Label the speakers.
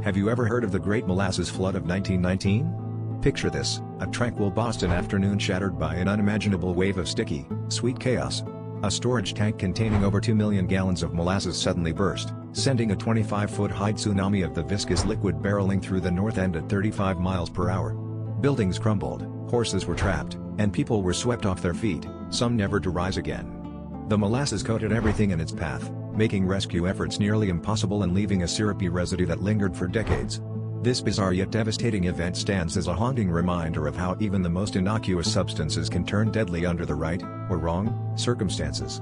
Speaker 1: Have you ever heard of the Great Molasses Flood of 1919? Picture this, a tranquil Boston afternoon shattered by an unimaginable wave of sticky, sweet chaos. A storage tank containing over 2 million gallons of molasses suddenly burst, sending a 25-foot-high tsunami of the viscous liquid barreling through the north end at 35 miles per hour. Buildings crumbled, horses were trapped, and people were swept off their feet, some never to rise again. The molasses coated everything in its path, making rescue efforts nearly impossible and leaving a syrupy residue that lingered for decades. This bizarre yet devastating event stands as a haunting reminder of how even the most innocuous substances can turn deadly under the right, or wrong, circumstances.